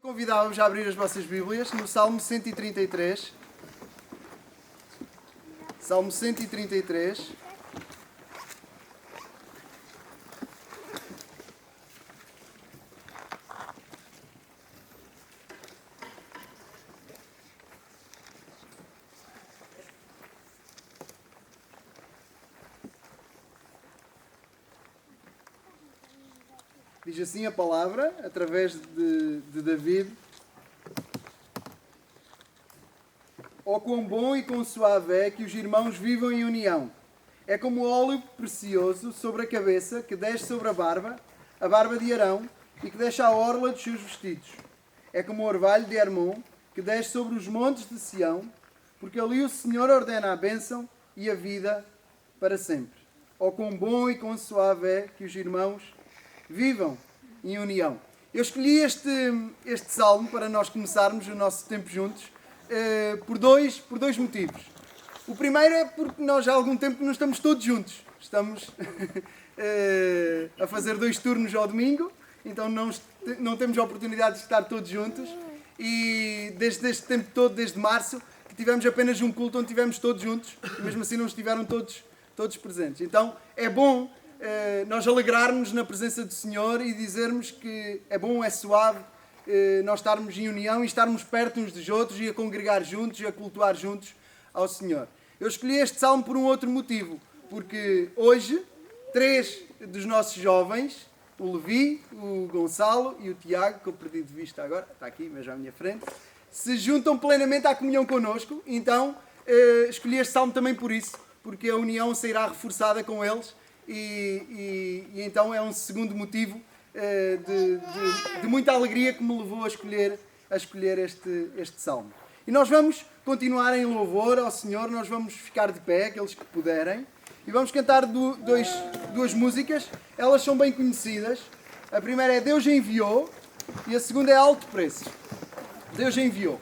Convidava-vos a abrir as vossas Bíblias no Salmo 133. Salmo 133. Diz assim a palavra, através de David. Oh, quão bom e quão suave é que os irmãos vivam em união. É como óleo precioso sobre a cabeça, que desce sobre a barba de Arão, e que desce à orla dos seus vestidos. É como o orvalho de Hermon, que desce sobre os montes de Sião, porque ali o Senhor ordena a bênção e a vida para sempre. Oh, quão bom e quão suave é que os irmãos vivam em união. Eu escolhi este salmo para nós começarmos o nosso tempo juntos por dois motivos. O primeiro é porque nós há algum tempo não estamos todos juntos. Estamos a fazer 2 turnos ao domingo, então não temos a oportunidade de estar todos juntos. E desde este tempo todo, desde março, que tivemos apenas um culto onde estivemos todos juntos, e mesmo assim não estiveram todos presentes. Então é bom nós alegrarmos na presença do Senhor e dizermos que é bom, é suave nós estarmos em união e estarmos perto uns dos outros e a congregar juntos e a cultuar juntos ao Senhor. Eu escolhi este salmo por um outro motivo, porque hoje 3 dos nossos jovens, o Levi, o Gonçalo e o Tiago, que eu perdi de vista agora, está aqui mesmo à minha frente, se juntam plenamente à comunhão connosco. Então escolhi este salmo também por isso, porque a união sairá reforçada com eles. E então é um segundo motivo de muita alegria que me levou a escolher este salmo. E nós vamos continuar em louvor ao Senhor, nós vamos ficar de pé, aqueles que puderem, e vamos cantar duas músicas. Elas são bem conhecidas. A primeira é Deus Enviou e a segunda é Alto Preço. Deus Enviou.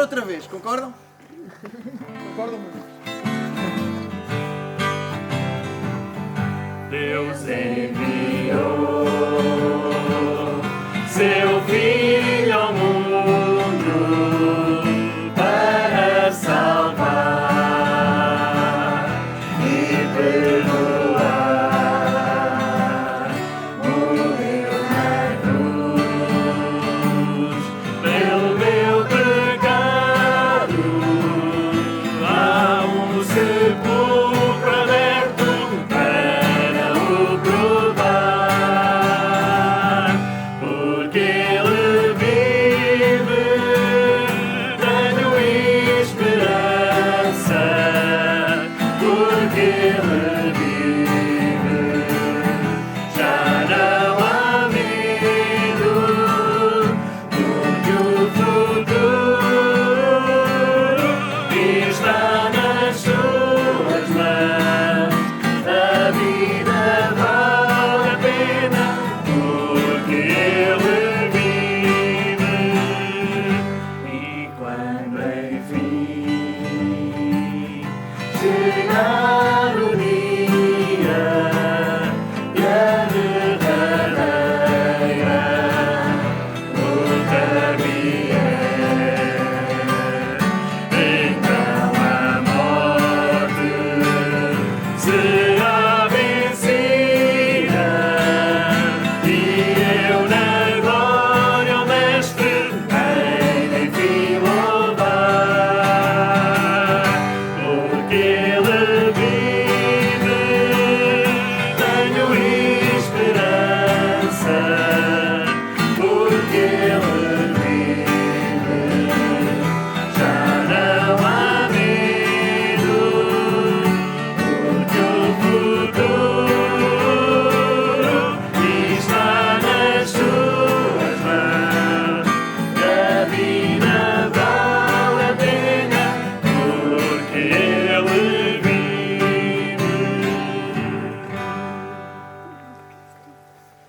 Outra vez, concordam? Concordam muito? Deus enviou seu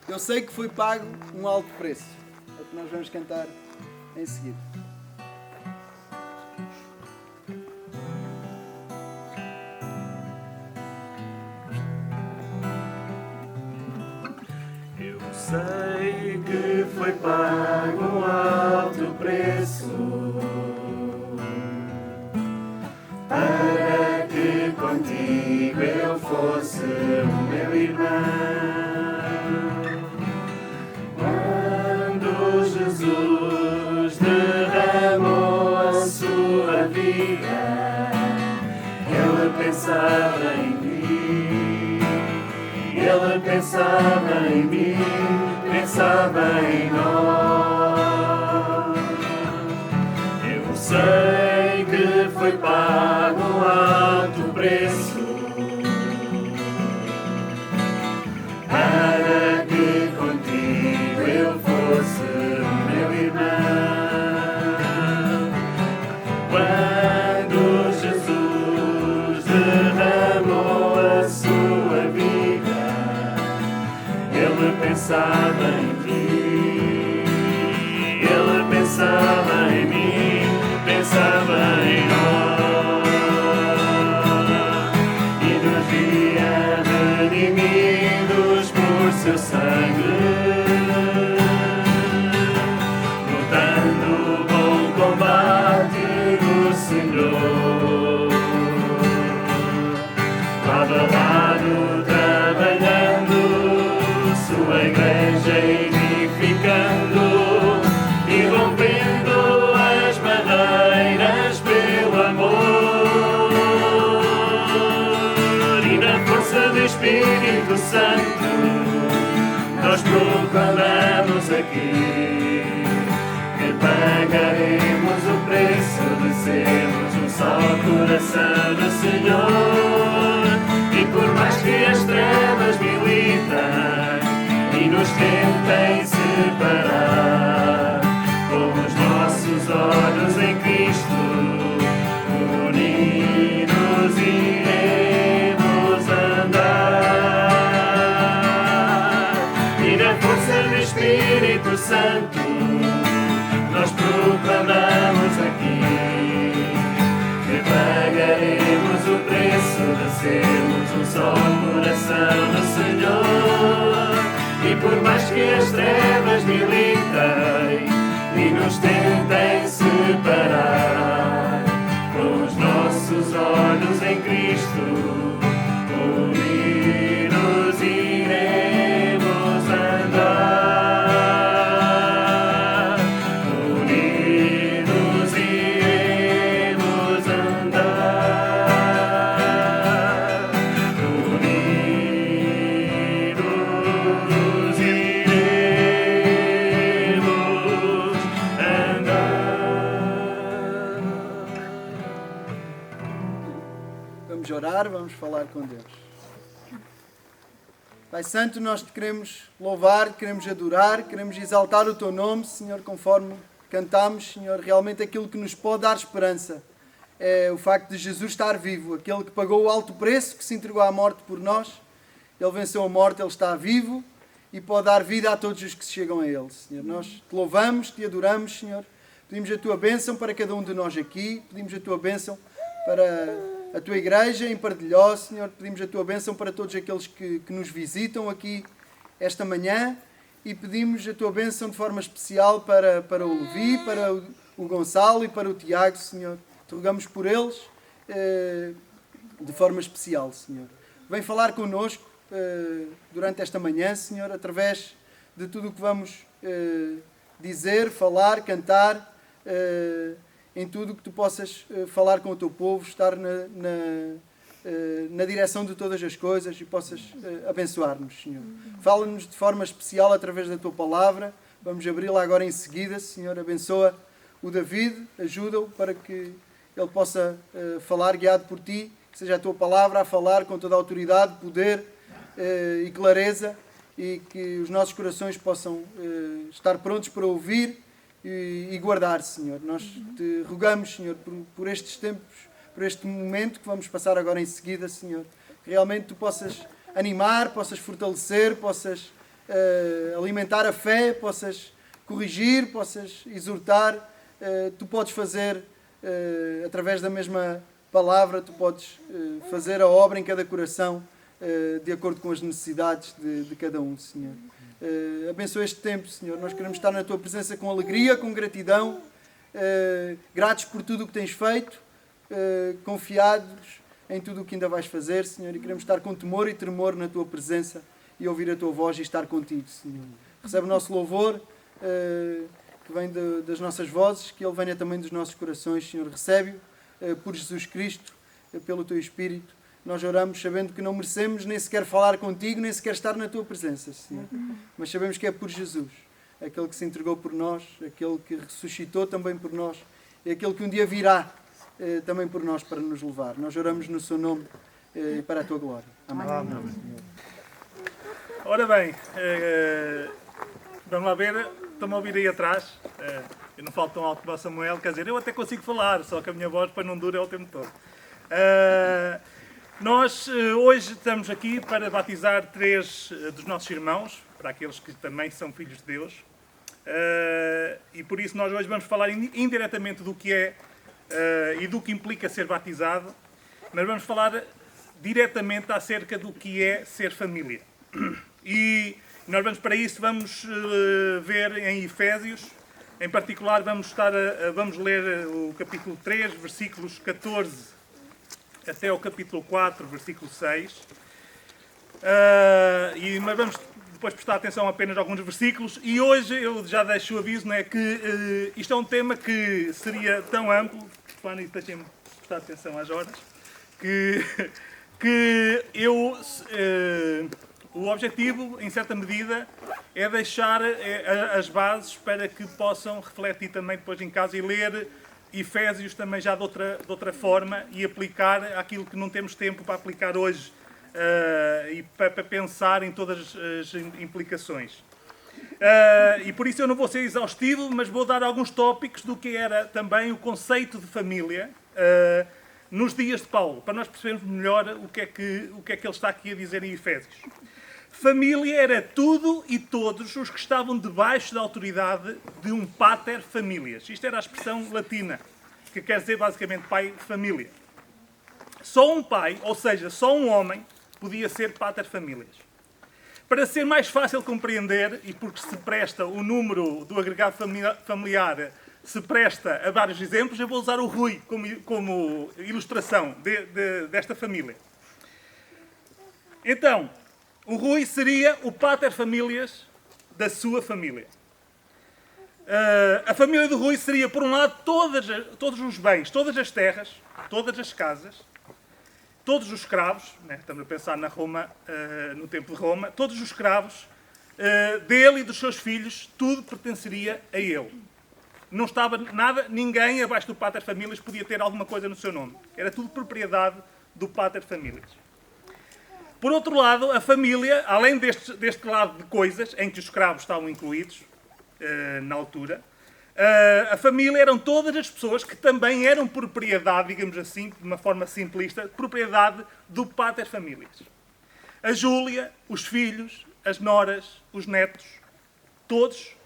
Eu sei que foi pago um alto preço. É o que nós vamos cantar em seguida. Eu sei que foi pago um alto preço para que contigo eu fosse o meu irmão. Quando Jesus derramou a sua vida, Ele pensava em mim. Ele pensava em mim, pensava em nós. Eu sei que foi pago um alto preço para que contigo eu fosse o meu irmão. Quando Jesus derramou a sua vida, Ele pensava em mim, Ele pensava em mim, pensava em nós, e nos via redimidos por seu sangue, lutando o bom combate do Senhor, lado a lado trabalhando, sua igreja edificando e rompendo as barreiras pelo amor. E na força do Espírito Santo nós proclamamos aqui que pagaremos o preço de sermos um só coração do Senhor. E por mais que as trevas militem e nos tentem separar, com os nossos olhos em Cristo, unidos iremos andar. E na força do Espírito Santo nós proclamamos aqui que pagaremos o preço de sermos um só coração do Senhor. E por mais que as trevas militem e nos tentem separar, com os nossos olhos em Cristo, unidos iremos andar. Unidos iremos andar. Unidos iremos andar. Vamos orar, vamos falar com Deus. Pai Santo, nós te queremos louvar, queremos adorar, queremos exaltar o teu nome, Senhor, conforme cantamos, Senhor. Realmente aquilo que nos pode dar esperança é o facto de Jesus estar vivo, aquele que pagou o alto preço, que se entregou à morte por nós. Ele venceu a morte, Ele está vivo e pode dar vida a todos os que se chegam a Ele, Senhor. Nós te louvamos, te adoramos, Senhor. Pedimos a tua bênção para cada um de nós aqui, pedimos a tua bênção para a tua igreja em Partilhó, Senhor. Pedimos a tua bênção para todos aqueles que nos visitam aqui esta manhã e pedimos a tua bênção de forma especial para o Levi, para o Gonçalo e para o Tiago, Senhor. Te rogamos por eles de forma especial, Senhor. Vem falar connosco durante esta manhã, Senhor, através de tudo o que vamos dizer, falar, cantar, em tudo que tu possas falar com o teu povo, estar na direção de todas as coisas e possas abençoar-nos, Senhor. Fala-nos de forma especial através da tua palavra. Vamos abri-la agora em seguida, Senhor. Abençoa o David, ajuda-o para que ele possa falar guiado por ti, que seja a tua palavra a falar com toda a autoridade, poder e clareza, e que os nossos corações possam estar prontos para ouvir e guardar, Senhor. Nós te rogamos, Senhor, por estes tempos, por este momento que vamos passar agora em seguida, Senhor. Que realmente tu possas animar, possas fortalecer, possas alimentar a fé, possas corrigir, possas exortar. Tu podes fazer, através da mesma palavra, tu podes fazer a obra em cada coração, de acordo com as necessidades de cada um, Senhor. Abençoa este tempo, Senhor. Nós queremos estar na Tua presença com alegria, com gratidão, gratos por tudo o que tens feito, confiados em tudo o que ainda vais fazer, Senhor, e queremos estar com temor e tremor na Tua presença e ouvir a Tua voz e estar contigo, Senhor. Recebe o nosso louvor, que vem das nossas vozes, que ele venha também dos nossos corações, Senhor. Recebe-o por Jesus Cristo, pelo Teu Espírito. Nós oramos sabendo que não merecemos nem sequer falar contigo, nem sequer estar na Tua presença, Senhor. Mas sabemos que é por Jesus, aquele que se entregou por nós, aquele que ressuscitou também por nós, e aquele que um dia virá também por nós para nos levar. Nós oramos no Seu nome e para a Tua glória. Amém. Amém. Ora bem, vamos lá ver, estão-me a ouvir aí atrás. Eu não falo tão alto como o Samuel, quer dizer, eu até consigo falar, só que a minha voz depois não dura o tempo todo. Nós hoje estamos aqui para batizar 3 dos nossos irmãos, para aqueles que também são filhos de Deus. E por isso nós hoje vamos falar indiretamente do que é e do que implica ser batizado, mas vamos falar diretamente acerca do que é ser família. E nós vamos para isso, vamos ver em Efésios, em particular vamos ler o capítulo 3, versículos 14 até o capítulo 4, versículo 6. Mas vamos depois prestar atenção apenas a alguns versículos. E hoje eu já deixo o aviso, não é, que isto é um tema que seria tão amplo, Fanny, deixem-me prestar atenção às horas, que o objetivo, em certa medida, é deixar as bases para que possam refletir também depois em casa e ler Efésios também já de outra forma e aplicar aquilo que não temos tempo para aplicar hoje e para pensar em todas as implicações. E por isso eu não vou ser exaustivo, mas vou dar alguns tópicos do que era também o conceito de família nos dias de Paulo, para nós percebermos melhor o que é que ele está aqui a dizer em Efésios. Família era tudo e todos os que estavam debaixo da autoridade de um pater familias. Isto era a expressão latina, que quer dizer basicamente pai família. Só um pai, ou seja, só um homem, podia ser pater familias. Para ser mais fácil compreender, e porque se presta o número do agregado familiar, se presta a vários exemplos, eu vou usar o Rui como ilustração desta família. Então, o Rui seria o pater familias da sua família. A família do Rui seria, por um lado, todos os bens, todas as terras, todas as casas, todos os escravos, né? Estamos a pensar na Roma, no tempo de Roma, todos os escravos dele e dos seus filhos, tudo pertenceria a ele. Não estava nada, ninguém abaixo do pater familias podia ter alguma coisa no seu nome. Era tudo propriedade do pater familias. Por outro lado, a família, além deste lado de coisas, em que os escravos estavam incluídos, na altura, a família eram todas as pessoas que também eram propriedade, digamos assim, de uma forma simplista, propriedade do pater familias. A Júlia, os filhos, as noras, os netos, todos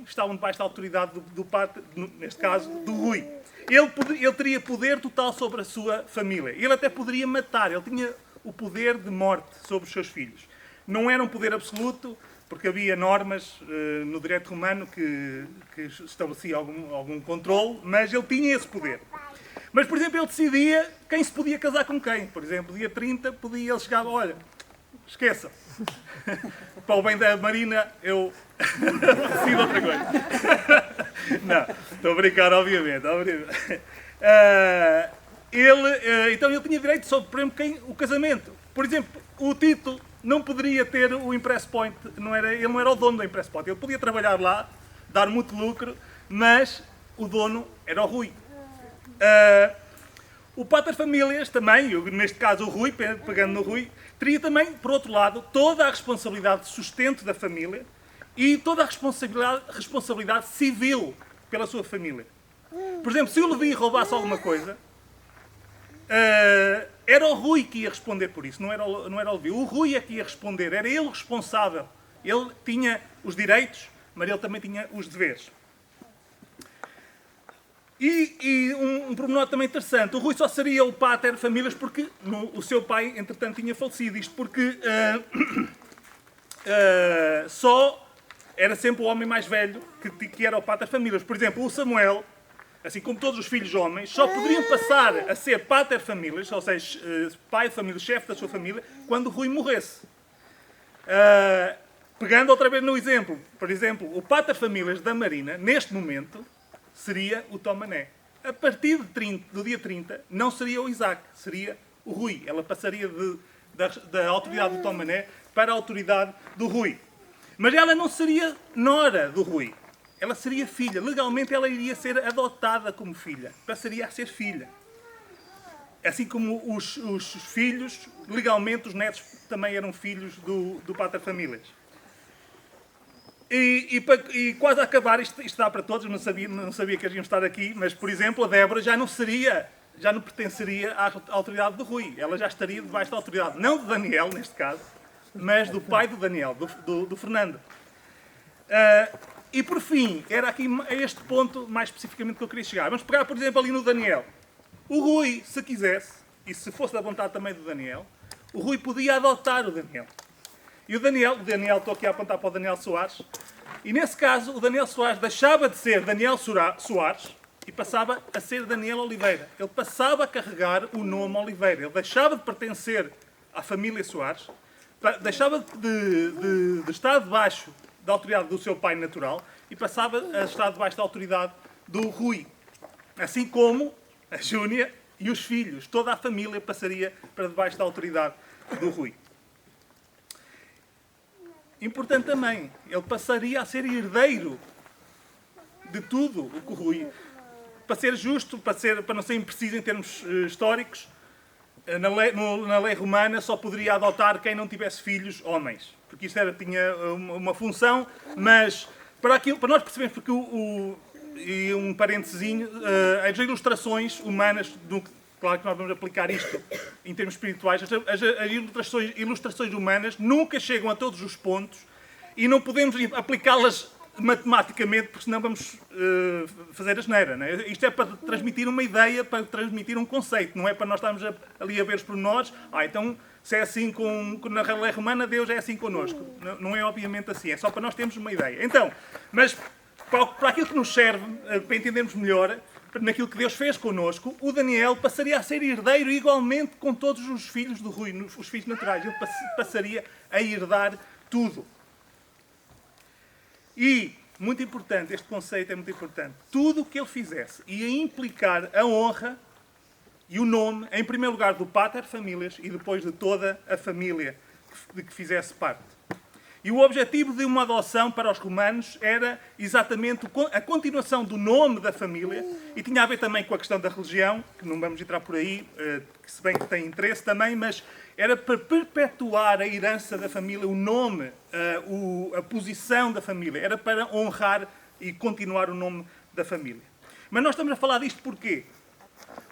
estavam debaixo da autoridade do pater, neste caso, do Rui. Ele teria poder total sobre a sua família. Ele até poderia matar, ele tinha o poder de morte sobre os seus filhos. Não era um poder absoluto, porque havia normas no direito romano que estabelecia algum controle, mas ele tinha esse poder. Mas, por exemplo, ele decidia quem se podia casar com quem. Por exemplo, dia 30, ele chegava, olha, esqueça. Para o bem da Marina, eu decido outra coisa. Não, estou a brincar, obviamente. Então ele tinha direito sobre, por exemplo, o casamento. Por exemplo, o Tito não poderia ter o Impress Point, ele não era o dono do Impress Point. Ele podia trabalhar lá, dar muito lucro, mas o dono era o Rui. O pater familias também, neste caso o Rui, pegando no Rui, teria também, por outro lado, toda a responsabilidade de sustento da família e toda a responsabilidade civil pela sua família. Por exemplo, se o Levi roubasse alguma coisa, era o Rui que ia responder por isso, não era o Levi. O Rui é que ia responder, era ele responsável Ele tinha os direitos, mas ele também tinha os deveres. E um pormenor também interessante, o Rui só seria o pater familias porque o seu pai, entretanto, tinha falecido. Isto porque só era sempre o homem mais velho que era o pater familias. Por exemplo, o Samuel, assim como todos os filhos homens, só poderiam passar a ser pater familias, ou seja, pai de família, chefe da sua família, quando o Rui morresse. Pegando outra vez no exemplo, por exemplo, o pater familias da Marina, neste momento, seria o Tomané. A partir do dia 30, não seria o Isaac, seria o Rui. Ela passaria da autoridade do Tomané para a autoridade do Rui. Mas ela não seria nora do Rui. Ela seria filha. Legalmente ela iria ser adotada como filha. Passaria a ser filha. Assim como os filhos, legalmente os netos também eram filhos do pater familias. E quase a acabar, isto dá para todos, não sabia que eles iam estar aqui, mas, por exemplo, a Débora já não pertenceria à autoridade do Rui. Ela já estaria debaixo da autoridade, não do Daniel, neste caso, mas do pai do Daniel, do Fernando. E, por fim, era aqui a este ponto, mais especificamente, que eu queria chegar. Vamos pegar, por exemplo, ali no Daniel. O Rui, se quisesse, e se fosse da vontade também do Daniel, o Rui podia adotar o Daniel. E o Daniel, estou aqui a apontar para o Daniel Soares, e nesse caso o Daniel Soares deixava de ser Daniel Soares e passava a ser Daniel Oliveira. Ele passava a carregar o nome Oliveira. Ele deixava de pertencer à família Soares, deixava de estar debaixo da autoridade do seu pai natural e passava a estar debaixo da autoridade do Rui. Assim como a Júnia e os filhos, toda a família passaria para debaixo da autoridade do Rui. Importante também, ele passaria a ser herdeiro de tudo o que o Rui... Para ser justo, para não ser impreciso em termos históricos, na lei romana só poderia adotar quem não tivesse filhos homens. Porque isto tinha uma função, mas para nós percebermos, porque e um parentezinho, as ilustrações humanas, claro que nós vamos aplicar isto em termos espirituais, as ilustrações humanas nunca chegam a todos os pontos e não podemos aplicá-las matematicamente, porque senão vamos fazer asneira. Não é? Isto é para transmitir uma ideia, para transmitir um conceito, não é para nós estarmos ali a ver os pormenores. Então, se é assim na lei romana, Deus é assim connosco. Não é obviamente assim, é só para nós termos uma ideia. Então, mas para aquilo que nos serve, para entendermos melhor, naquilo que Deus fez connosco, o Daniel passaria a ser herdeiro igualmente com todos os filhos do Rui, os filhos naturais. Ele passaria a herdar tudo. E, muito importante, este conceito é muito importante, tudo o que ele fizesse ia implicar a honra e o nome, em primeiro lugar, do pater familias e depois de toda a família de que fizesse parte. E o objetivo de uma adoção para os romanos era exatamente a continuação do nome da família e tinha a ver também com a questão da religião, que não vamos entrar por aí, que se bem que tem interesse também, mas era para perpetuar a herança da família, o nome, a posição da família, era para honrar e continuar o nome da família. Mas nós estamos a falar disto porquê?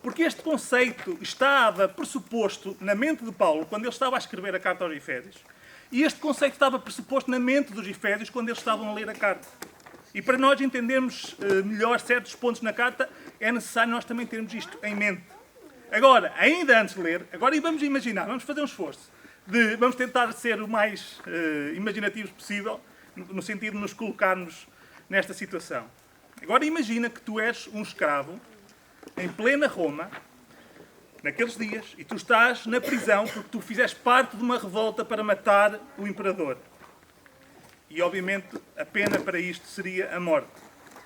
Porque este conceito estava pressuposto na mente de Paulo quando ele estava a escrever a carta aos Efésios, e este conceito estava pressuposto na mente dos Efésios quando eles estavam a ler a carta. E para nós entendermos melhor certos pontos na carta, é necessário nós também termos isto em mente. Agora, ainda antes de ler, agora vamos imaginar, vamos fazer um esforço, vamos tentar ser o mais imaginativos possível, no sentido de nos colocarmos nesta situação. Agora imagina que tu és um escravo em plena Roma, naqueles dias, e tu estás na prisão porque tu fizeste parte de uma revolta para matar o imperador. E, obviamente, a pena para isto seria a morte.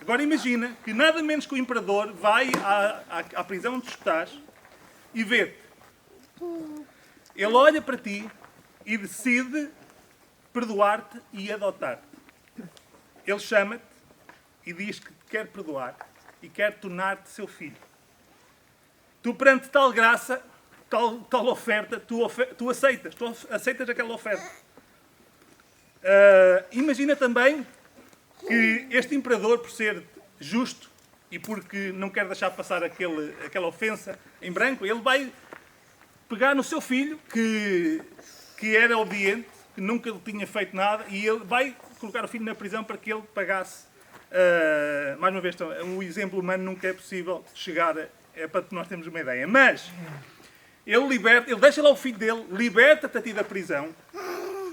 Agora imagina que nada menos que o imperador vai à prisão onde tu estás e vê-te. Ele olha para ti e decide perdoar-te e adotar-te. Ele chama-te e diz que te quer perdoar e quer tornar-te seu filho. Tu, perante tal graça, tal oferta, tu aceitas aquela oferta. Imagina também que este imperador, por ser justo e porque não quer deixar passar aquela ofensa em branco, ele vai pegar no seu filho, que era obediente, que nunca lhe tinha feito nada, e ele vai colocar o filho na prisão para que ele pagasse. Mais uma vez, então, um exemplo humano nunca é possível chegar, é para que nós termos uma ideia. Mas ele deixa lá o filho dele, liberta-te a ti da prisão,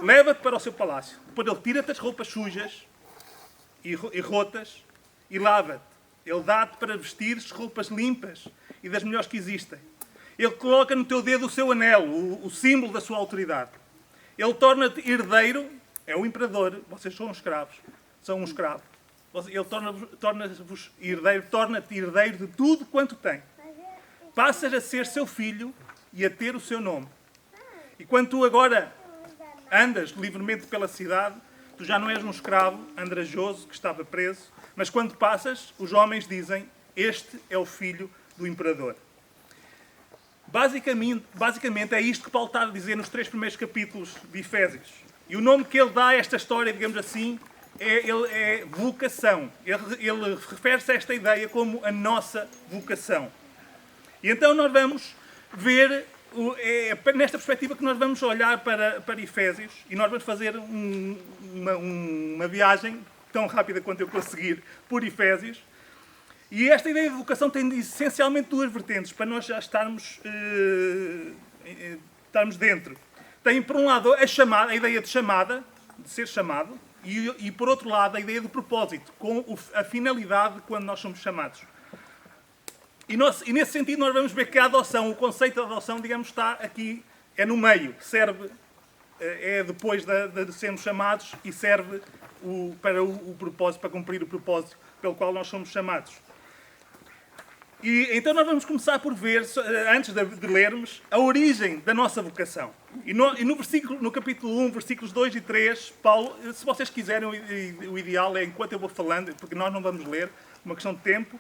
leva-te para o seu palácio. Depois ele tira-te as roupas sujas e rotas e lava-te. Ele dá-te para vestires roupas limpas e das melhores que existem. Ele coloca no teu dedo o seu anel, o símbolo da sua autoridade. Ele torna-te herdeiro, é o imperador, vocês são escravos, são um escravo. Ele torna-vos herdeiro, torna-te herdeiro de tudo quanto tem. Passas a ser seu filho e a ter o seu nome. E quando tu agora andas livremente pela cidade, tu já não és um escravo andrajoso que estava preso, mas quando passas, os homens dizem, este é o filho do imperador. Basicamente é isto que Paulo está a dizer nos 3 primeiros capítulos de Efésios. E o nome que ele dá a esta história, digamos assim, é vocação. Ele refere-se a esta ideia como a nossa vocação. E então nós vamos ver, nesta perspectiva que nós vamos olhar para Efésios, e nós vamos fazer uma viagem tão rápida quanto eu conseguir por Efésios. E esta ideia de vocação tem essencialmente 2 vertentes, para nós já estarmos dentro. Tem, por um lado, a ideia de chamada, de ser chamado, e por outro lado, a ideia do propósito, com a finalidade quando nós somos chamados. E nesse sentido nós vamos ver que a adoção, o conceito de adoção, digamos, está aqui, é no meio, serve, é depois de sermos chamados e serve para o propósito, para cumprir o propósito pelo qual nós somos chamados. E então nós vamos começar por ver, antes de lermos, a origem da nossa vocação. E no capítulo 1, versículos 2 e 3, Paulo, se vocês quiserem, o ideal é enquanto eu vou falando, porque nós não vamos ler, uma questão de tempo,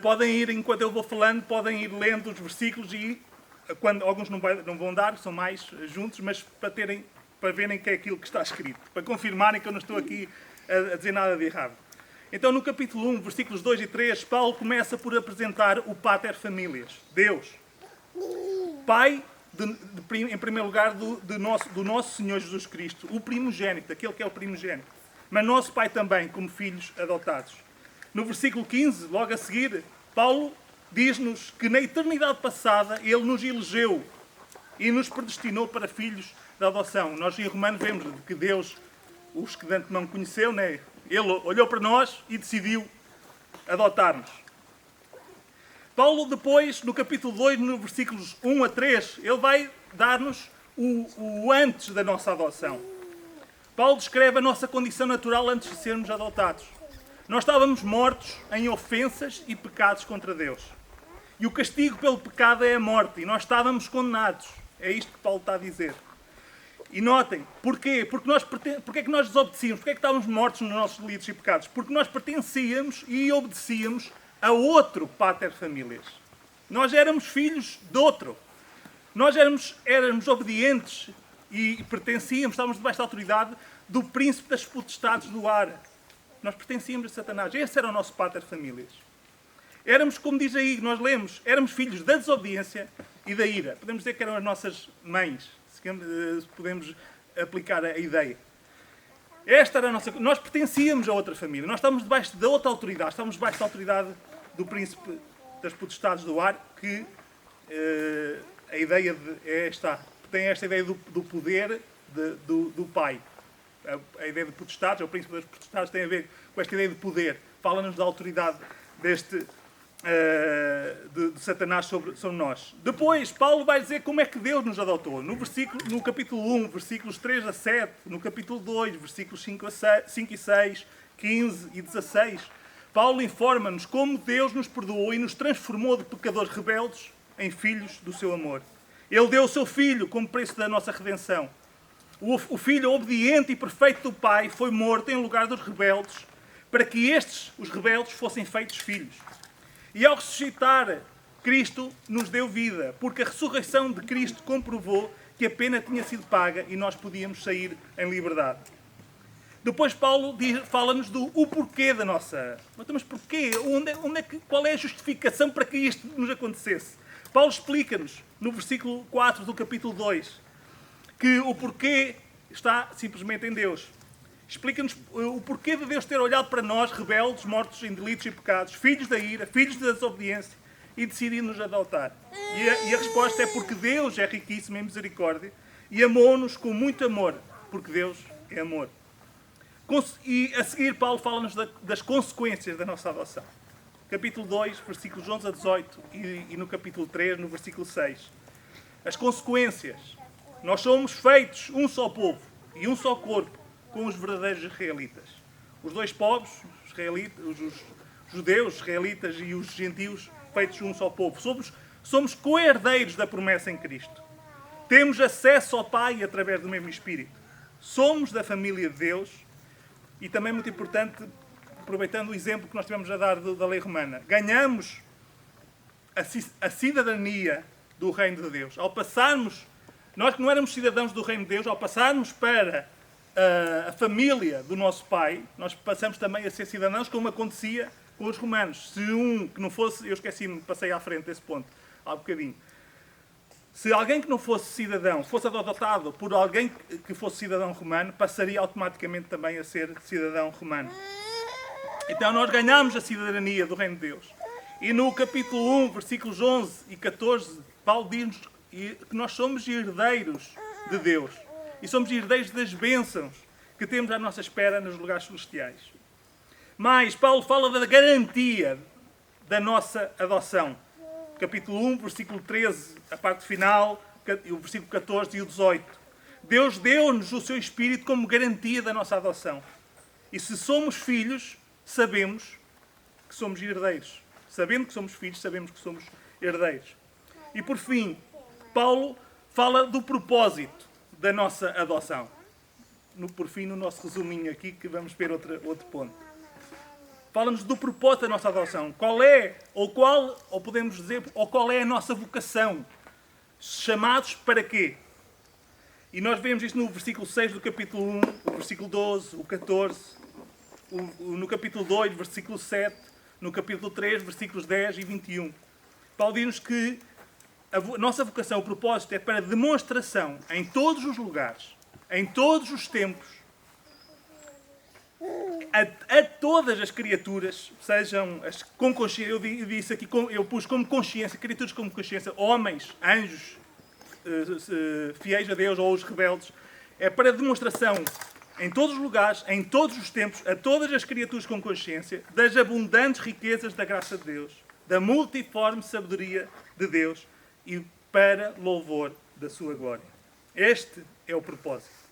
podem ir, enquanto eu vou falando, podem ir lendo os versículos e, quando alguns não vão dar, são mais juntos, mas para verem que é aquilo que está escrito, para confirmarem que eu não estou aqui a dizer nada de errado. Então, no capítulo 1, versículos 2 e 3, Paulo começa por apresentar o Pater Familias, Deus. Pai, em primeiro lugar, do nosso Senhor Jesus Cristo, o primogênito, aquele que é o primogênito. Mas nosso Pai também, como filhos adotados. No versículo 15, logo a seguir, Paulo diz-nos que na eternidade passada Ele nos elegeu e nos predestinou para filhos da adoção. Nós em Romanos vemos que Deus, os que de antemão conheceu, né? Ele olhou para nós e decidiu adotar-nos. Paulo depois, no capítulo 2, nos versículos 1 a 3, ele vai dar-nos o antes da nossa adoção. Paulo descreve a nossa condição natural antes de sermos adotados. Nós estávamos mortos em ofensas e pecados contra Deus. E o castigo pelo pecado é a morte, e nós estávamos condenados. É isto que Paulo está a dizer. E notem, porquê? Porque é que nós desobedecíamos? Porque é que estávamos mortos nos nossos delitos e pecados? Porque nós pertencíamos e obedecíamos a outro Pater Familias. Nós éramos filhos de outro. Nós éramos obedientes e pertencíamos, estávamos debaixo da autoridade do príncipe das potestades do ar. Nós pertencíamos a Satanás. Esse era o nosso Pater Familias. Éramos, como diz aí, nós lemos, éramos filhos da desobediência e da ira. Podemos dizer que eram as nossas mães, se podemos aplicar a ideia. Esta era a nossa... Nós pertencíamos a outra família. Nós estávamos debaixo de outra autoridade. Estávamos debaixo da autoridade do príncipe das potestades do ar, que a ideia tem esta ideia do poder do Pai. A ideia de potestades, o príncipe das potestades, tem a ver com esta ideia de poder. Fala-nos da autoridade de Satanás sobre nós. Depois, Paulo vai dizer como é que Deus nos adotou. No capítulo 1, versículos 3 a 7, no capítulo 2, versículos 5 e 6, 15 e 16, Paulo informa-nos como Deus nos perdoou e nos transformou de pecadores rebeldes em filhos do seu amor. Ele deu o seu Filho como preço da nossa redenção. O Filho obediente e perfeito do Pai foi morto em lugar dos rebeldes, para que estes, os rebeldes, fossem feitos filhos. E ao ressuscitar, Cristo nos deu vida, porque a ressurreição de Cristo comprovou que a pena tinha sido paga e nós podíamos sair em liberdade. Depois Paulo fala-nos do porquê da nossa... Mas porquê? Qual é a justificação para que isto nos acontecesse? Paulo explica-nos, no versículo 4 do capítulo 2, que o porquê está simplesmente em Deus. Explica-nos o porquê de Deus ter olhado para nós, rebeldes, mortos em delitos e pecados, filhos da ira, filhos da desobediência, e decidido nos adotar. E a resposta é porque Deus é riquíssimo em misericórdia e amou-nos com muito amor, porque Deus é amor. E a seguir, Paulo fala-nos das consequências da nossa adoção. Capítulo 2, versículos 11 a 18 e no capítulo 3, no versículo 6. As consequências. Nós somos feitos um só povo e um só corpo com os verdadeiros israelitas. Os dois povos, os judeus, os israelitas e os gentios, feitos um só povo. Somos co-herdeiros da promessa em Cristo. Temos acesso ao Pai através do mesmo Espírito. Somos da família de Deus e também muito importante, aproveitando o exemplo que nós tivemos a dar da lei romana, ganhamos a cidadania do reino de Deus. Ao passarmos, nós que não éramos cidadãos do reino de Deus, ao passarmos para a família do nosso Pai, nós passamos também a ser cidadãos, como acontecia com os romanos. Se um que não fosse, eu esqueci-me, passei à frente desse ponto, há um bocadinho. Se alguém que não fosse cidadão fosse adotado por alguém que fosse cidadão romano, passaria automaticamente também a ser cidadão romano. Então nós ganhamos a cidadania do reino de Deus. E no capítulo 1, versículos 11 e 14, Paulo diz-nos que nós somos herdeiros de Deus. E somos herdeiros das bênçãos que temos à nossa espera nos lugares celestiais. Mas Paulo fala da garantia da nossa adoção. Capítulo 1, versículo 13, a parte final, o versículo 14 e o 18. Deus deu-nos o seu Espírito como garantia da nossa adoção. E se somos filhos, sabemos que somos herdeiros. Sabendo que somos filhos, sabemos que somos herdeiros. E por fim, Paulo fala do propósito da nossa adoção. Por fim, no nosso resuminho aqui, que vamos ver outro ponto. Fala-nos do propósito da nossa adoção. Qual é a nossa vocação? Chamados para quê? E nós vemos isto no versículo 6 do capítulo 1, o versículo 12, o 14, no capítulo 2, versículo 7, no capítulo 3, versículos 10 e 21. Paulo diz-nos que a nossa vocação, o propósito, é para demonstração em todos os lugares, em todos os tempos, a todas as criaturas, sejam com consciência, eu disse aqui, eu pus como consciência, criaturas como consciência, homens, anjos, fiéis a Deus ou os rebeldes, é para demonstração em todos os lugares, em todos os tempos, a todas as criaturas com consciência, das abundantes riquezas da graça de Deus, da multiforme sabedoria de Deus e para louvor da sua glória. Este é o propósito.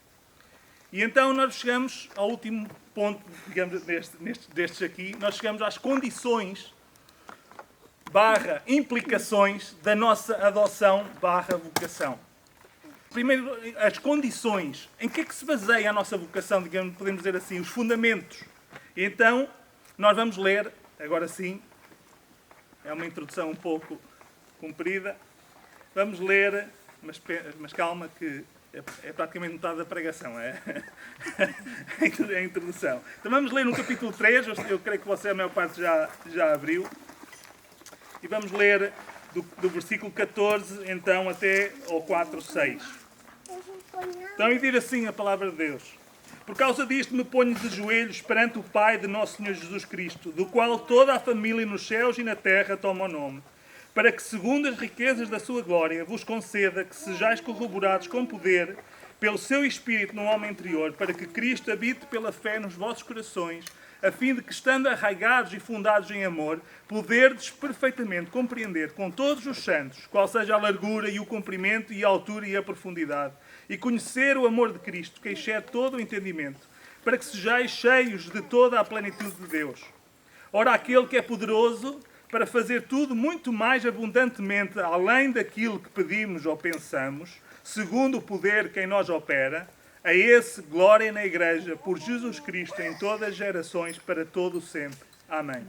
E então nós chegamos ao último ponto, digamos, destes aqui, nós chegamos às condições / implicações da nossa adoção / vocação. Primeiro, as condições. Em que é que se baseia a nossa vocação, digamos, podemos dizer assim, os fundamentos. E então, nós vamos ler, agora sim, é uma introdução um pouco comprida, vamos ler, mas calma que é praticamente metade da pregação, é a introdução. Então vamos ler no capítulo 3, eu creio que você a maior parte já abriu, e vamos ler do versículo 14, então, até ao 4, 6. Então, e diz assim a palavra de Deus. Por causa disto me ponho de joelhos perante o Pai de nosso Senhor Jesus Cristo, do qual toda a família nos céus e na terra toma o nome, para que, segundo as riquezas da sua glória, vos conceda que sejais corroborados com poder pelo seu Espírito no homem interior, para que Cristo habite pela fé nos vossos corações, a fim de que, estando arraigados e fundados em amor, poderdes perfeitamente compreender com todos os santos qual seja a largura e o comprimento e a altura e a profundidade, e conhecer o amor de Cristo, que excede todo o entendimento, para que sejais cheios de toda a plenitude de Deus. Ora, aquele que é poderoso para fazer tudo muito mais abundantemente, além daquilo que pedimos ou pensamos, segundo o poder que em nós opera, a esse glória na Igreja, por Jesus Cristo, em todas as gerações, para todo o sempre. Amém.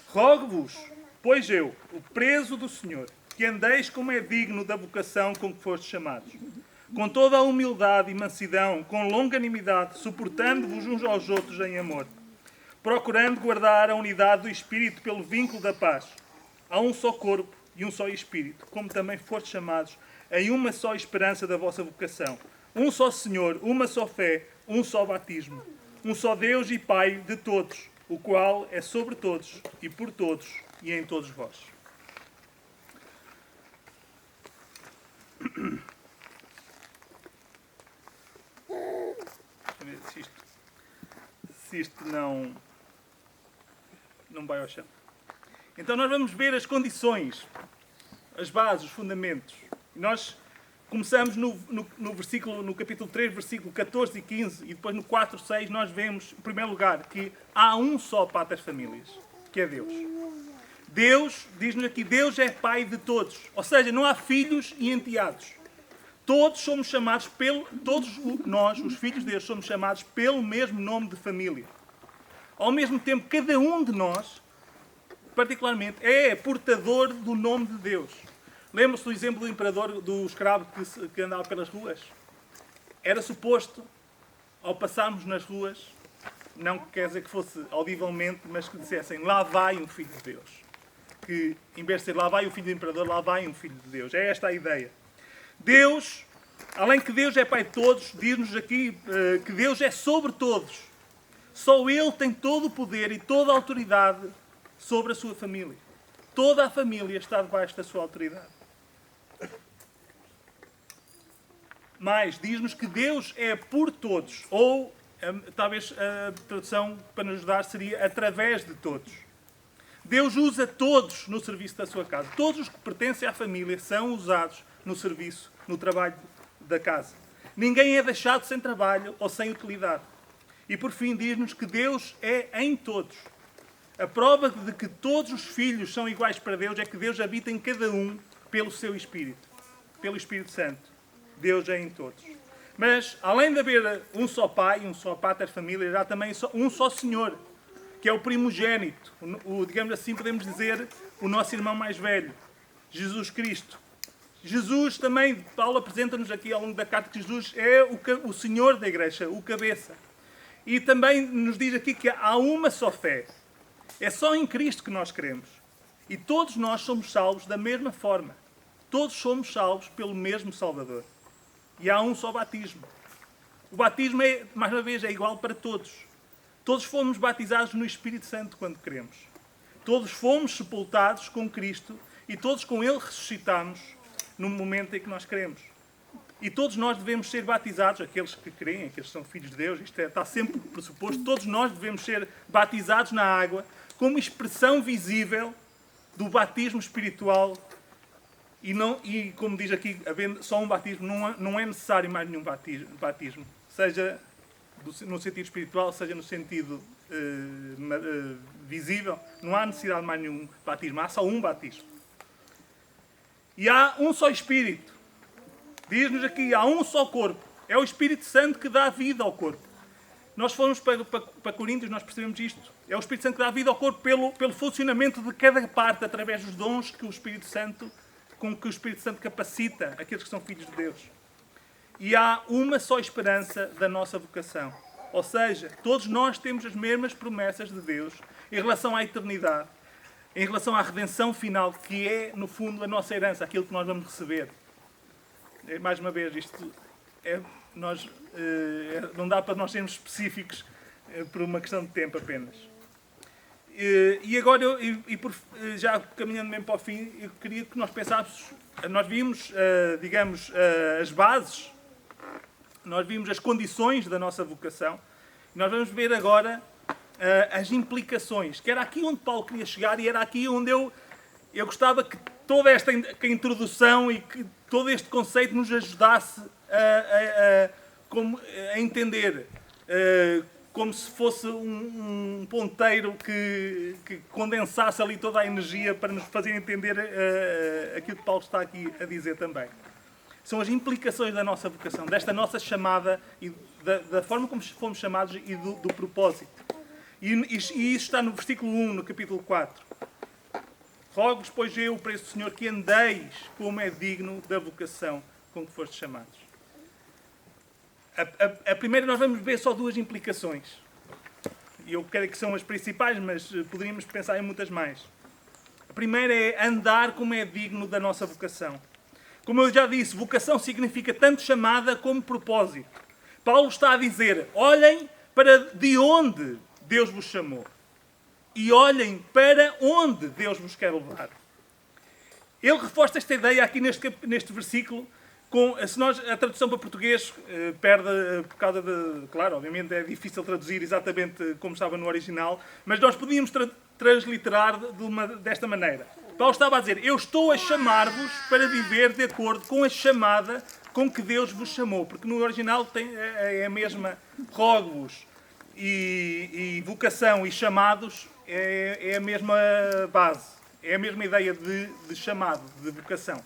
Rogo-vos, pois eu, o preso do Senhor, que andeis como é digno da vocação com que fostes chamados, com toda a humildade e mansidão, com longanimidade, suportando-vos uns aos outros em amor, procurando guardar a unidade do Espírito pelo vínculo da paz. Há um só corpo e um só Espírito, como também fostes chamados em uma só esperança da vossa vocação. um só Senhor, uma só fé, um só batismo, um só Deus e Pai de todos, o qual é sobre todos e por todos e em todos vós. Deixa eu ver se isto não vai ao chão. Então nós vamos ver as condições, as bases, os fundamentos. Nós começamos no capítulo 3, versículo 14 e 15, e depois no 4, 6 nós vemos, em primeiro lugar, que há um só pai das famílias, que é Deus. Deus, diz-nos aqui, Deus é pai de todos. Ou seja, não há filhos e enteados. Todos somos chamados, todos nós, os filhos de Deus, somos chamados pelo mesmo nome de família. Ao mesmo tempo, cada um de nós, particularmente, é portador do nome de Deus. Lembra-se do exemplo do imperador, do escravo que andava pelas ruas? Era suposto, ao passarmos nas ruas, não quer dizer que fosse audivelmente, mas que dissessem, lá vai um filho de Deus. Que, em vez de ser lá vai o filho do imperador, lá vai um filho de Deus. É esta a ideia. Deus, além que Deus é pai de todos, diz-nos aqui que Deus é sobre todos. Só Ele tem todo o poder e toda a autoridade sobre a sua família. Toda a família está debaixo da sua autoridade. Mas diz-nos que Deus é por todos, ou talvez a tradução para nos ajudar seria através de todos. Deus usa todos no serviço da sua casa. Todos os que pertencem à família são usados no serviço, no trabalho da casa. Ninguém é deixado sem trabalho ou sem utilidade. E por fim diz-nos que Deus é em todos. A prova de que todos os filhos são iguais para Deus é que Deus habita em cada um pelo seu Espírito, pelo Espírito Santo. Deus é em todos. Mas, além de haver um só Pai, um só Pater Família, há também um só Senhor, que é o primogênito, digamos assim, podemos dizer, o nosso irmão mais velho, Jesus Cristo. Jesus também, Paulo apresenta-nos aqui ao longo da carta que Jesus é o Senhor da Igreja, o cabeça. E também nos diz aqui que há uma só fé. É só em Cristo que nós cremos. E todos nós somos salvos da mesma forma. Todos somos salvos pelo mesmo Salvador. E há um só batismo. O batismo, mais uma vez, é igual para todos. Todos fomos batizados no Espírito Santo quando cremos. Todos fomos sepultados com Cristo e todos com Ele ressuscitamos no momento em que nós cremos. E todos nós devemos ser batizados, aqueles que creem, aqueles que são filhos de Deus, isto está sempre pressuposto, todos nós devemos ser batizados na água como expressão visível do batismo espiritual. E como diz aqui, havendo só um batismo, não é necessário mais nenhum batismo. Seja no sentido espiritual, seja no sentido visível, não há necessidade de mais nenhum batismo, há só um batismo. E há um só Espírito. Diz-nos aqui, há um só corpo. É o Espírito Santo que dá vida ao corpo. Nós fomos para Coríntios, nós percebemos isto. É o Espírito Santo que dá vida ao corpo pelo funcionamento de cada parte, através dos dons com que o Espírito Santo capacita aqueles que são filhos de Deus. E há uma só esperança da nossa vocação. Ou seja, todos nós temos as mesmas promessas de Deus em relação à eternidade, em relação à redenção final, que é, no fundo, a nossa herança, aquilo que nós vamos receber. Mais uma vez, isto não dá para nós sermos específicos por uma questão de tempo apenas. E agora, já caminhando mesmo para o fim, eu queria que nós pensássemos, nós vimos, digamos, as bases, nós vimos as condições da nossa vocação, e nós vamos ver agora as implicações, que era aqui onde Paulo queria chegar e era aqui onde eu gostava que toda esta introdução e que todo este conceito nos ajudasse a entender, como se fosse um ponteiro que condensasse ali toda a energia para nos fazer entender aquilo que Paulo está aqui a dizer também. São as implicações da nossa vocação, desta nossa chamada e da forma como fomos chamados e do propósito. E isso está no versículo 1, no capítulo 4. Rogo-vos, pois eu, preço do Senhor, que andeis como é digno da vocação com que fostes chamados. A primeira nós vamos ver só duas implicações. E eu creio que são as principais, mas poderíamos pensar em muitas mais. A primeira é andar como é digno da nossa vocação. Como eu já disse, vocação significa tanto chamada como propósito. Paulo está a dizer, olhem para de onde Deus vos chamou. E olhem para onde Deus vos quer levar. Ele reforça esta ideia aqui neste versículo, a tradução para português perde por causa de... Claro, obviamente é difícil traduzir exatamente como estava no original, mas nós podíamos transliterar desta maneira. Paulo estava a dizer, eu estou a chamar-vos para viver de acordo com a chamada com que Deus vos chamou. Porque no original é a mesma, rogo-vos e vocação e chamados é a mesma base. É a mesma ideia de chamado, de vocação.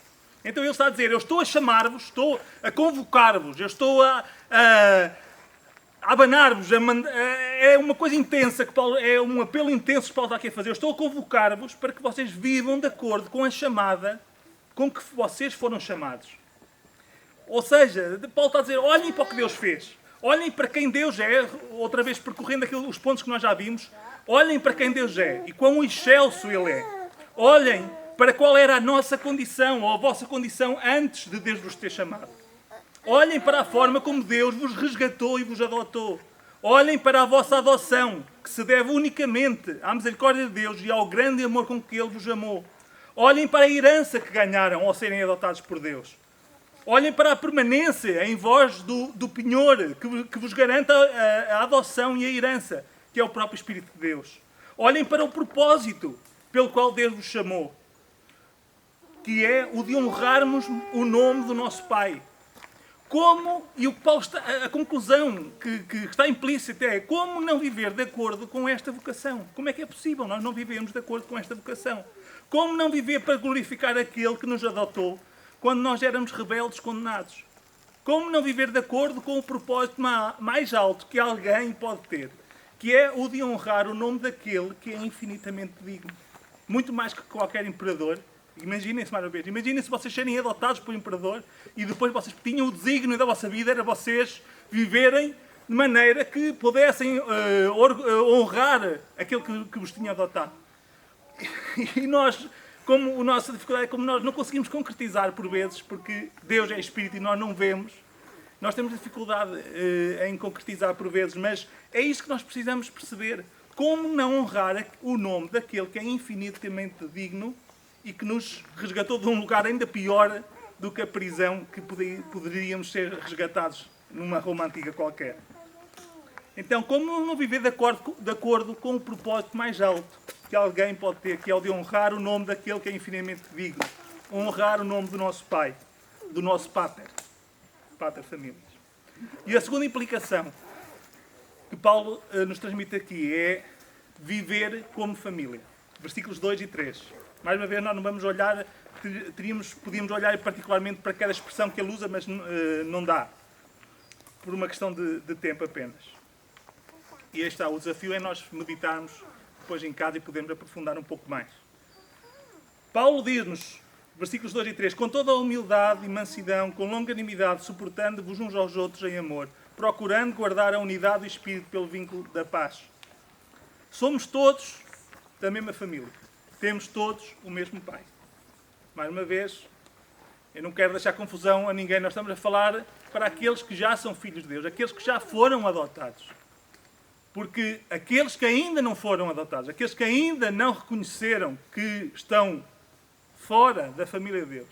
Então ele está a dizer, eu estou a chamar-vos, estou a convocar-vos, eu estou a abanar-vos, é uma coisa intensa, é um apelo intenso que Paulo está aqui a fazer. Eu estou a convocar-vos para que vocês vivam de acordo com a chamada com que vocês foram chamados. Ou seja, Paulo está a dizer, olhem para o que Deus fez. Olhem para quem Deus é, outra vez percorrendo os pontos que nós já vimos. Olhem para quem Deus é e quão excelso Ele é. Olhem para qual era a nossa condição, ou a vossa condição, antes de Deus vos ter chamado. Olhem para a forma como Deus vos resgatou e vos adotou. Olhem para a vossa adoção, que se deve unicamente à misericórdia de Deus e ao grande amor com que Ele vos amou. Olhem para a herança que ganharam ao serem adotados por Deus. Olhem para a permanência em vós do penhor que vos garanta a adoção e a herança, que é o próprio Espírito de Deus. Olhem para o propósito pelo qual Deus vos chamou, que é o de honrarmos o nome do nosso Pai. A conclusão que está implícita é como não viver de acordo com esta vocação? Como é que é possível nós não vivermos de acordo com esta vocação? Como não viver para glorificar aquele que nos adotou quando nós éramos rebeldes condenados? Como não viver de acordo com o propósito mais alto que alguém pode ter, que é o de honrar o nome daquele que é infinitamente digno? Muito mais que qualquer imperador. Imaginem-se mais uma vez. Imaginem-se vocês serem adotados por um imperador e depois vocês tinham o desígnio da vossa vida, era vocês viverem de maneira que pudessem honrar aquele que vos tinha adotado. E nós, como a nossa dificuldade é como nós não conseguimos concretizar por vezes, porque Deus é Espírito e nós não vemos, nós temos dificuldade em concretizar por vezes, mas é isso que nós precisamos perceber. Como não honrar o nome daquele que é infinitamente digno e que nos resgatou de um lugar ainda pior do que a prisão que poderíamos ser resgatados numa Roma antiga qualquer. Então, como não viver de acordo com o propósito mais alto que alguém pode ter, que é o de honrar o nome daquele que é infinitamente digno, honrar o nome do nosso Pai, do nosso Pater Famílias. E a segunda implicação que Paulo nos transmite aqui é viver como família. Versículos 2 e 3. Mais uma vez, nós não vamos olhar, podíamos olhar particularmente para cada expressão que ele usa, mas não dá, por uma questão de tempo apenas. E aí está, o desafio é nós meditarmos depois em casa e podermos aprofundar um pouco mais. Paulo diz-nos, versículos 2 e 3, com toda a humildade e mansidão, com longanimidade, suportando-vos uns aos outros em amor, procurando guardar a unidade do Espírito pelo vínculo da paz. Somos todos da mesma família. Temos todos o mesmo Pai. Mais uma vez, eu não quero deixar confusão a ninguém. Nós estamos a falar para aqueles que já são filhos de Deus, aqueles que já foram adotados. Porque aqueles que ainda não foram adotados, aqueles que ainda não reconheceram que estão fora da família de Deus,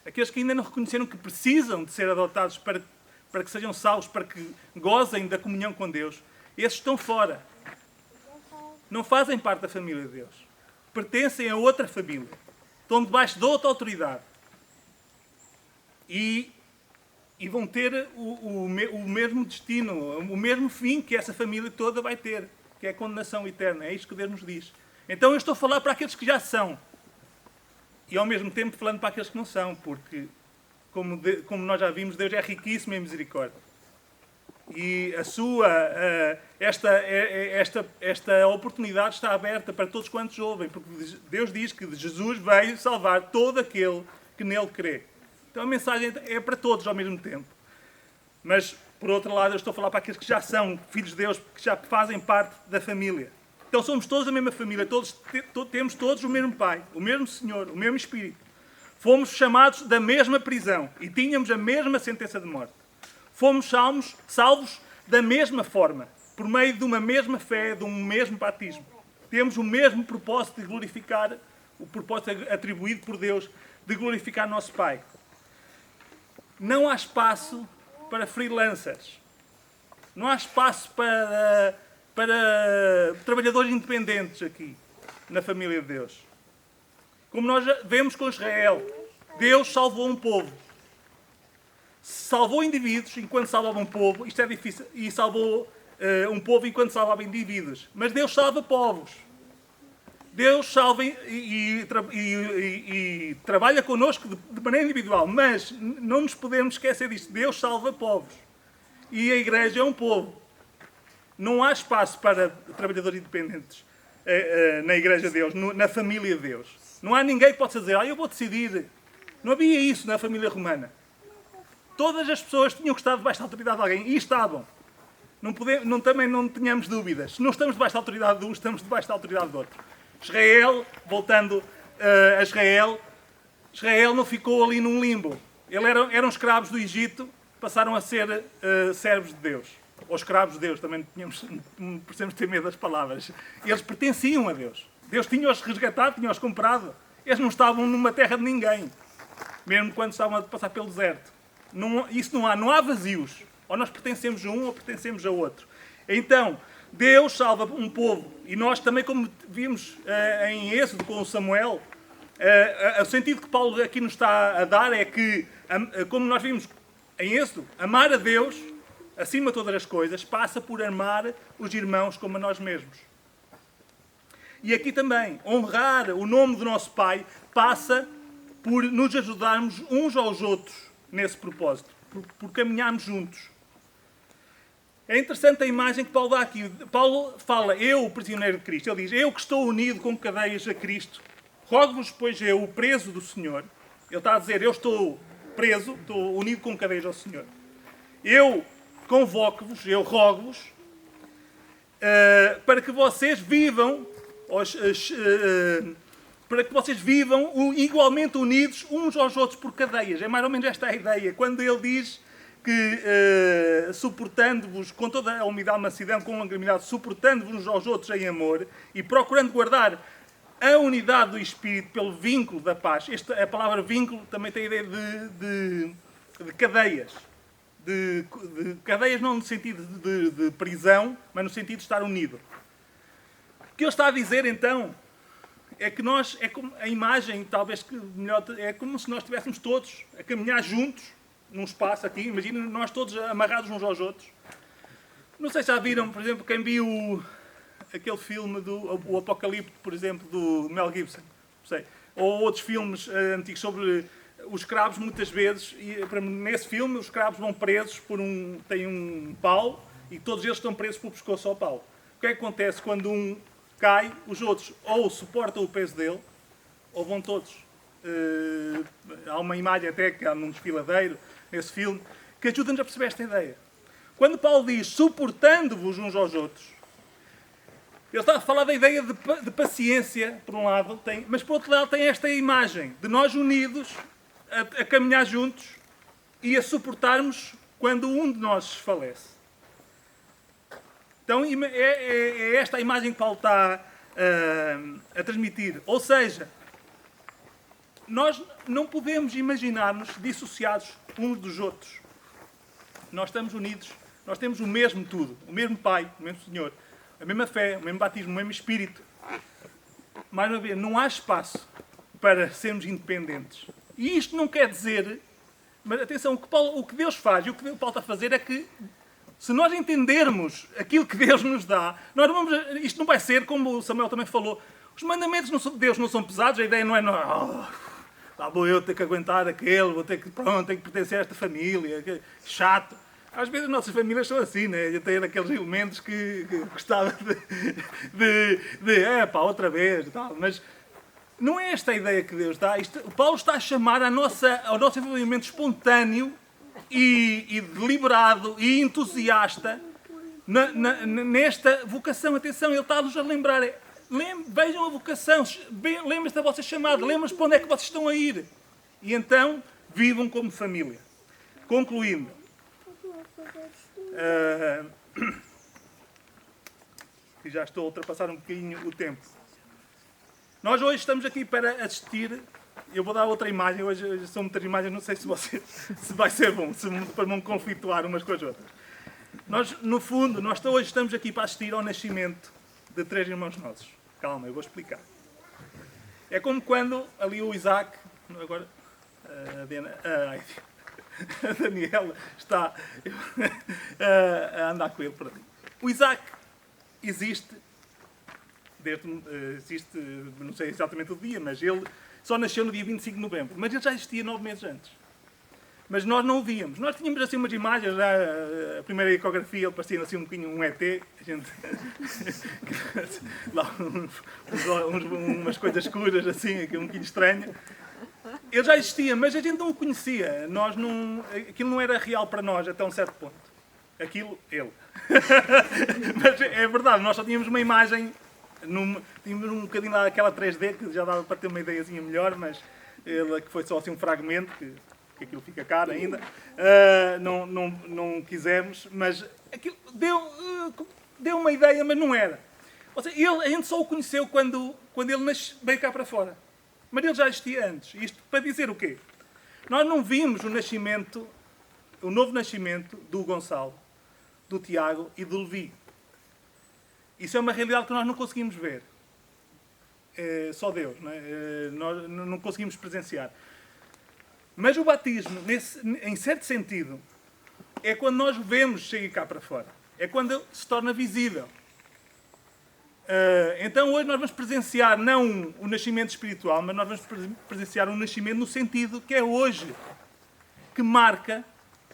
aqueles que ainda não reconheceram que precisam de ser adotados para que sejam salvos, para que gozem da comunhão com Deus, esses estão fora. Não fazem parte da família de Deus. Pertencem a outra família. Estão debaixo de outra autoridade. E vão ter o mesmo destino, o mesmo fim que essa família toda vai ter, que é a condenação eterna. É isto que Deus nos diz. Então eu estou a falar para aqueles que já são. E ao mesmo tempo falando para aqueles que não são, porque, como nós já vimos, Deus é riquíssimo em misericórdia. E esta oportunidade está aberta para todos quantos ouvem, porque Deus diz que Jesus veio salvar todo aquele que nele crê. Então a mensagem é para todos ao mesmo tempo. Mas, por outro lado, eu estou a falar para aqueles que já são filhos de Deus, que já fazem parte da família. Então somos todos a mesma família, temos todos o mesmo Pai, o mesmo Senhor, o mesmo Espírito. Fomos chamados da mesma prisão e tínhamos a mesma sentença de morte. Fomos salvos da mesma forma, por meio de uma mesma fé, de um mesmo batismo. Temos o mesmo propósito de glorificar, o propósito atribuído por Deus, de glorificar nosso Pai. Não há espaço para freelancers. Não há espaço para trabalhadores independentes aqui, na família de Deus. Como nós vemos com Israel, Deus salvou um povo. Salvou indivíduos enquanto salvava um povo, isto é difícil, e salvou um povo enquanto salvava indivíduos. Mas Deus salva povos. Deus salva e trabalha connosco de maneira individual, mas não nos podemos esquecer disto. Deus salva povos. E a igreja é um povo. Não há espaço para trabalhadores independentes na igreja de Deus, na família de Deus. Não há ninguém que possa dizer, eu vou decidir. Não havia isso na família romana. Todas as pessoas tinham que estar debaixo da autoridade de alguém. E estavam. Também não tenhamos dúvidas. Se não estamos debaixo da autoridade de um, estamos debaixo da autoridade do outro. Israel, voltando a Israel não ficou ali num limbo. Eram escravos do Egito, passaram a ser servos de Deus. Ou escravos de Deus, também não precisamos ter medo das palavras. Eles pertenciam a Deus. Deus tinha-os resgatado, tinha-os comprado. Eles não estavam numa terra de ninguém. Mesmo quando estavam a passar pelo deserto. Não há vazios. Ou nós pertencemos a um ou pertencemos a outro. Então, Deus salva um povo. E nós também, como vimos em Êxodo com o Samuel, o sentido que Paulo aqui nos está a dar é que, como nós vimos em Êxodo, amar a Deus, acima de todas as coisas, passa por amar os irmãos como a nós mesmos. E aqui também, honrar o nome do nosso Pai passa por nos ajudarmos uns aos outros nesse propósito, por caminharmos juntos. É interessante a imagem que Paulo dá aqui. Paulo fala, eu, o prisioneiro de Cristo. Ele diz, eu que estou unido com cadeias a Cristo, rogo-vos, pois eu, o preso do Senhor. Ele está a dizer, eu estou preso, estou unido com cadeias ao Senhor. Eu convoco-vos, eu rogo-vos, para que vocês vivam igualmente unidos uns aos outros por cadeias. É mais ou menos esta a ideia. Quando ele diz que, suportando-vos com toda a humildade, mansidão, com longanimidade, suportando-vos uns aos outros em amor e procurando guardar a unidade do Espírito pelo vínculo da paz. A palavra vínculo também tem a ideia de cadeias. De cadeias não no sentido de prisão, mas no sentido de estar unido. O que ele está a dizer, então, é que nós, é como a imagem, talvez que melhor, é como se nós estivéssemos todos a caminhar juntos, num espaço aqui, imagina nós todos amarrados uns aos outros. Não sei se já viram, por exemplo, quem viu aquele filme o Apocalipse, por exemplo, do Mel Gibson, não sei, ou outros filmes antigos sobre os escravos, muitas vezes, e nesse filme os escravos vão presos têm um pau e todos eles estão presos pelo pescoço ao pau. O que é que acontece quando um cai, os outros ou suportam o peso dele, ou vão todos. Há uma imagem até que há num desfiladeiro, nesse filme, que ajuda-nos a perceber esta ideia. Quando Paulo diz suportando-vos uns aos outros, ele está a falar da ideia de paciência, por um lado, mas por outro lado tem esta imagem de nós unidos, a caminhar juntos e a suportarmos quando um de nós desfalece. Então é esta a imagem que Paulo está a transmitir. Ou seja, nós não podemos imaginar-nos dissociados uns dos outros. Nós estamos unidos, nós temos o mesmo tudo, o mesmo Pai, o mesmo Senhor, a mesma fé, o mesmo batismo, o mesmo Espírito. Mais uma vez, não há espaço para sermos independentes. E isto não quer dizer, mas atenção, o que Deus faz e o que Paulo está a fazer é que, se nós entendermos aquilo que Deus nos dá, isto não vai ser, como o Samuel também falou, os mandamentos de Deus não são pesados, a ideia não é, lá vou eu ter que aguentar aquele, tenho que pertencer a esta família, chato. Às vezes as nossas famílias são assim, né? Tem aqueles elementos que gostava outra vez e tal, mas não é esta a ideia que Deus dá. O Paulo está a chamar ao nosso envolvimento espontâneo e deliberado e entusiasta nesta vocação. Atenção, ele está-nos a lembrar. Vejam a vocação, lembrem-se da vossa chamada, lembrem-se para onde é que vocês estão a ir. E então vivam como família. Concluindo, e já estou a ultrapassar um bocadinho o tempo. Nós hoje estamos aqui para assistir. Eu vou dar outra imagem, hoje são muitas imagens, não sei se vai ser bom, para não conflituar umas com as outras. Nós, no fundo, hoje estamos aqui para assistir ao nascimento de 3 irmãos nossos. Calma, eu vou explicar. É como quando ali o Isaac, agora a Daniela está a andar com ele por ali. O Isaac existe, não sei exatamente o dia, mas ele só nasceu no dia 25 de novembro. Mas ele já existia 9 meses antes. Mas nós não o víamos. Nós tínhamos assim umas imagens, a primeira ecografia, ele parecia assim um bocadinho um ET. A gente, lá, umas coisas escuras assim, um bocadinho estranho. Ele já existia, mas a gente não o conhecia. Aquilo não era real para nós até um certo ponto. Aquilo, ele. Mas é verdade, nós só tínhamos uma imagem, tínhamos um bocadinho lá aquela 3D, que já dava para ter uma ideiazinha melhor, mas ele, que foi só assim um fragmento, que aquilo fica caro ainda, não quisemos, mas aquilo deu uma ideia, mas não era. Ou seja, a gente só o conheceu quando ele veio cá para fora. Mas ele já existia antes. Isto para dizer o quê? Nós não vimos o novo nascimento do Gonçalo, do Tiago e do Levi. Isso é uma realidade que nós não conseguimos ver. É só Deus, não é? Nós não conseguimos presenciar. Mas o batismo, em certo sentido, é quando nós o vemos chegar cá para fora. É quando se torna visível. Então hoje nós vamos presenciar não o nascimento espiritual, mas nós vamos presenciar um nascimento no sentido que é hoje, que marca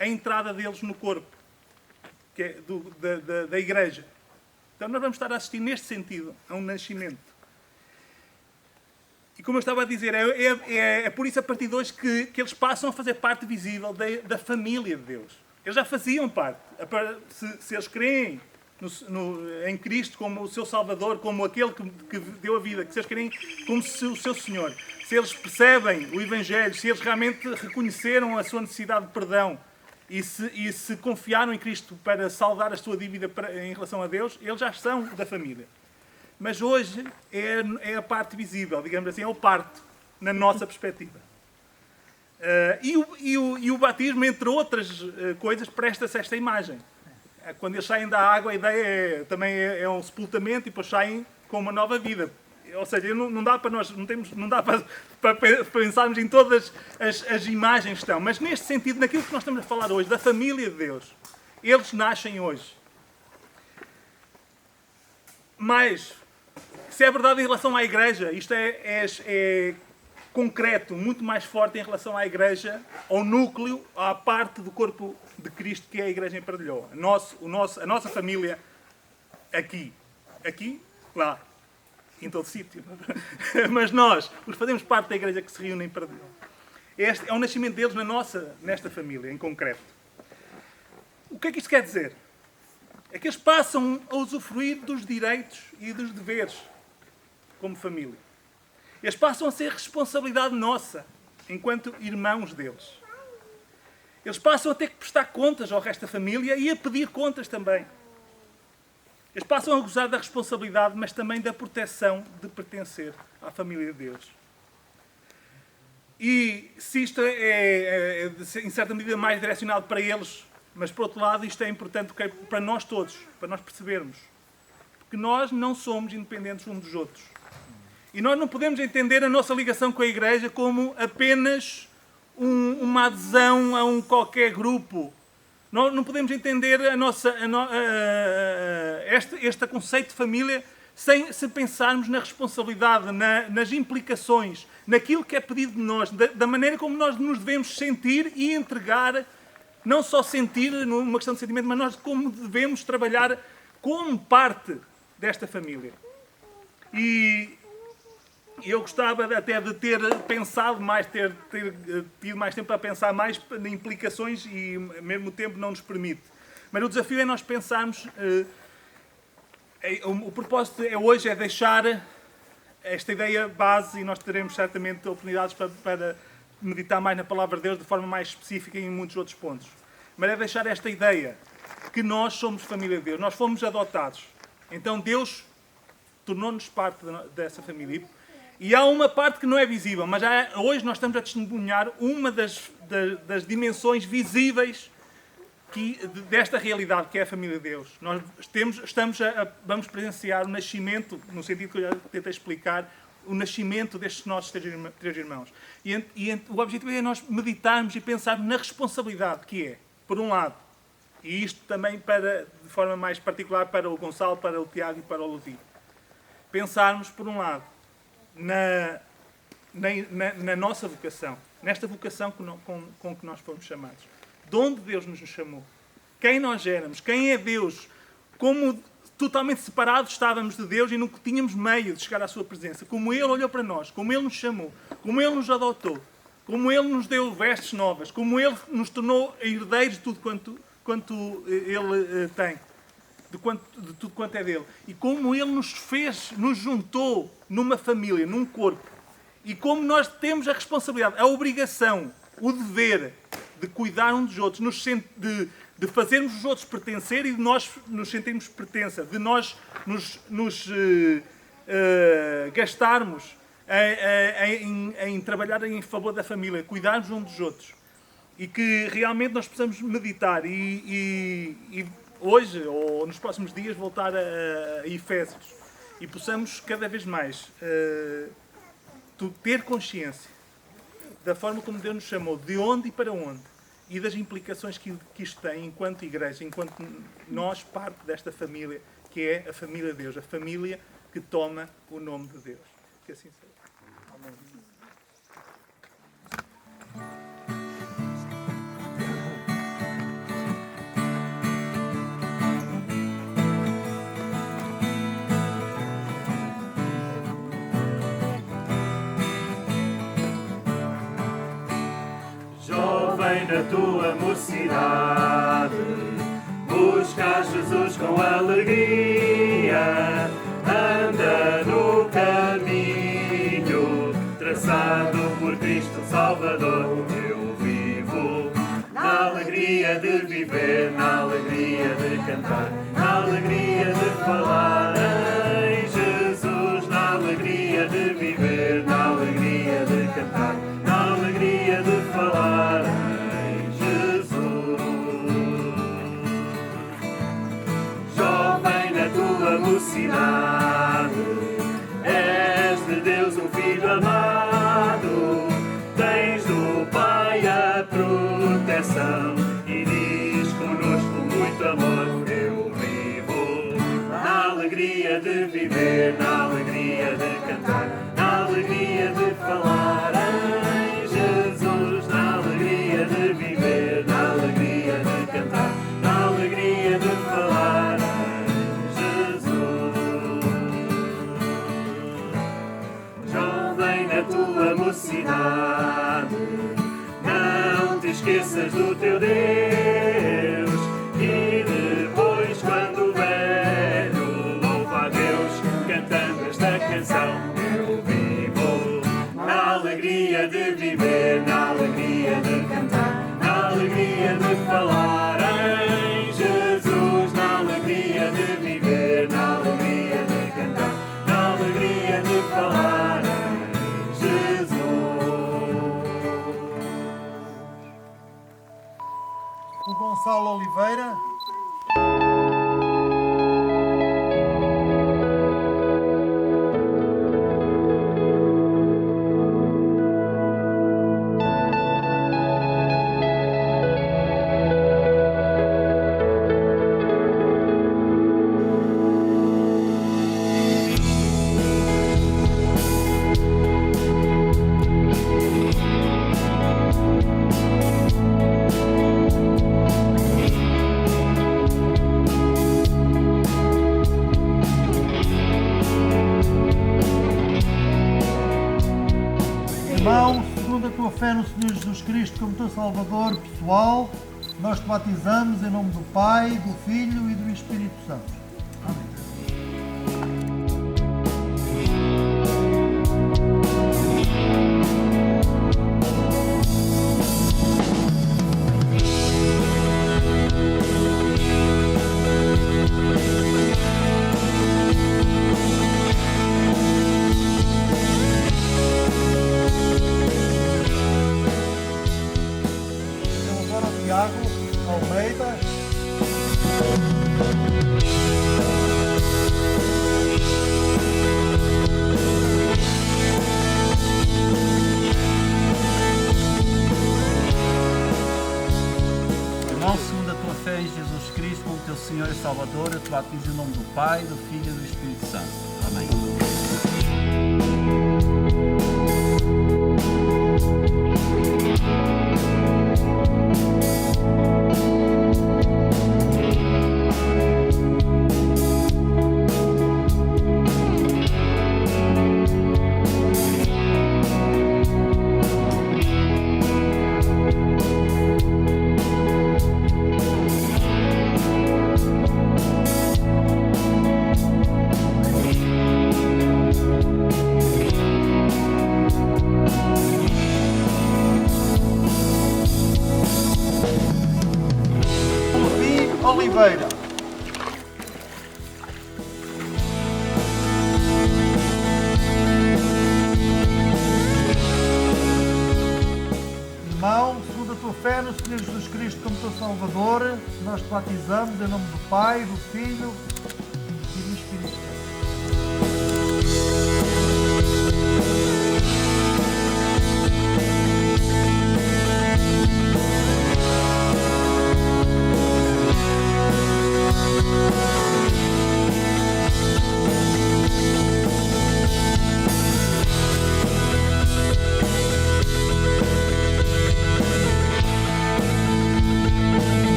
a entrada deles no corpo, que é da igreja. Então nós vamos estar a assistir neste sentido a um nascimento. E como eu estava a dizer, é por isso a partir de hoje que eles passam a fazer parte visível da família de Deus. Eles já faziam parte. Se eles creem em Cristo como o seu Salvador, como aquele que deu a vida, que se eles creem como o seu Senhor, se eles percebem o Evangelho, se eles realmente reconheceram a sua necessidade de perdão e se confiaram em Cristo para saldar a sua dívida em relação a Deus, eles já são da família. Mas hoje é a parte visível, digamos assim, é o parto, na nossa perspectiva. E o batismo, entre outras coisas, presta-se esta imagem. Quando eles saem da água, a ideia também é um sepultamento e depois saem com uma nova vida. Ou seja, não dá para nós, não dá para pensarmos em todas as imagens que estão. Mas neste sentido, naquilo que nós estamos a falar hoje, da família de Deus, eles nascem hoje. Mas, se é verdade em relação à igreja, isto é concreto, muito mais forte em relação à igreja, ao núcleo, à parte do corpo de Cristo que é a igreja em Pardilhoa. A nossa família aqui, lá, em todo sítio. Mas nós, os fazemos parte da igreja que se reúne em Pardilhoa. Este é o nascimento deles nesta família, em concreto. O que é que isto quer dizer? É que eles passam a usufruir dos direitos e dos deveres como família. Eles passam a ser responsabilidade nossa, enquanto irmãos deles. Eles passam a ter que prestar contas ao resto da família e a pedir contas também. Eles passam a gozar da responsabilidade, mas também da proteção de pertencer à família de Deus. E se isto é em certa medida, mais direcionado para eles, mas por outro lado, isto é importante para nós todos, para nós percebermos. Porque nós não somos independentes uns dos outros. E nós não podemos entender a nossa ligação com a Igreja como apenas uma adesão a qualquer grupo. Nós não podemos entender este conceito de família se pensarmos na responsabilidade, nas implicações, naquilo que é pedido de nós, da maneira como nós nos devemos sentir e entregar, não só sentir, numa questão de sentimento, mas nós como devemos trabalhar como parte desta família. E eu gostava até de ter pensado mais, ter tido mais tempo para pensar mais em implicações e mesmo o tempo não nos permite. Mas o desafio é nós pensarmos, o propósito hoje é deixar esta ideia base e nós teremos certamente oportunidades para meditar mais na palavra de Deus de forma mais específica em muitos outros pontos. Mas é deixar esta ideia que nós somos família de Deus, nós fomos adotados. Então Deus tornou-nos parte dessa família. E há uma parte que não é visível, mas hoje nós estamos a testemunhar uma das dimensões visíveis desta realidade que é a família de Deus. Nós vamos presenciar o nascimento, no sentido que eu já tentei explicar, o nascimento destes nossos três irmãos. E o objetivo é nós meditarmos e pensarmos na responsabilidade que é, por um lado, e isto também de forma mais particular para o Gonçalo, para o Tiago e para o Ludi. Pensarmos, por um lado, na nossa vocação, nesta vocação com que nós fomos chamados. De onde Deus nos chamou. Quem nós éramos. Quem é Deus. Como totalmente separados estávamos de Deus e não tínhamos meio de chegar à sua presença. Como Ele olhou para nós. Como Ele nos chamou. Como Ele nos adotou. Como Ele nos deu vestes novas. Como Ele nos tornou herdeiros de tudo quanto Ele tem. De tudo quanto é dele. E como Ele nos juntou numa família, num corpo. E como nós temos a responsabilidade, a obrigação, o dever de cuidar uns dos outros, de fazermos os outros pertencer e de nós nos sentirmos pertença, de nós nos gastarmos em trabalhar em favor da família, cuidarmos uns dos outros. E que realmente nós possamos meditar e hoje, ou nos próximos dias, voltar a Efésios e possamos cada vez mais ter consciência da forma como Deus nos chamou, de onde e para onde, e das implicações que isto tem enquanto igreja, enquanto nós, parte desta família, que é a família de Deus, a família que toma o nome de Deus. Que assim seja. Amém. Na tua mocidade, busca Jesus com alegria, anda no caminho traçado por Cristo Salvador. Eu vivo na alegria de viver, na alegria de cantar, na alegria de falar em Jesus, na alegria de viver, na alegria de cantar, na alegria de falar. Mocidade, és de Deus um filho amado, tens do Pai a proteção e diz conosco muito amor. Eu vivo na alegria de viver, na alegria de cantar, na alegria de falar em Jesus, na alegria de viver, na alegria de cantar, na alegria de falar. Tua mocidade, não te esqueças do teu Deus e depois, quando velho, louva a Deus cantando esta canção. Eu vivo na alegria de viver, na alegria de cantar, na alegria de falar em Jesus, na alegria de viver, na alegria de cantar, na alegria de falar. O Gonçalo Oliveira. Irmão, segundo a tua fé no Senhor Jesus Cristo como teu Salvador pessoal, nós te batizamos em nome do Pai, do Filho e do Espírito Santo. Amém. Salvador, eu te batizo em nome do Pai, do Filho e do Espírito Santo. Amém. Oliveira. Irmão, segundo a tua fé no Senhor Jesus Cristo como teu Salvador, nós te batizamos em nome do Pai, do Filho e do Espírito Santo.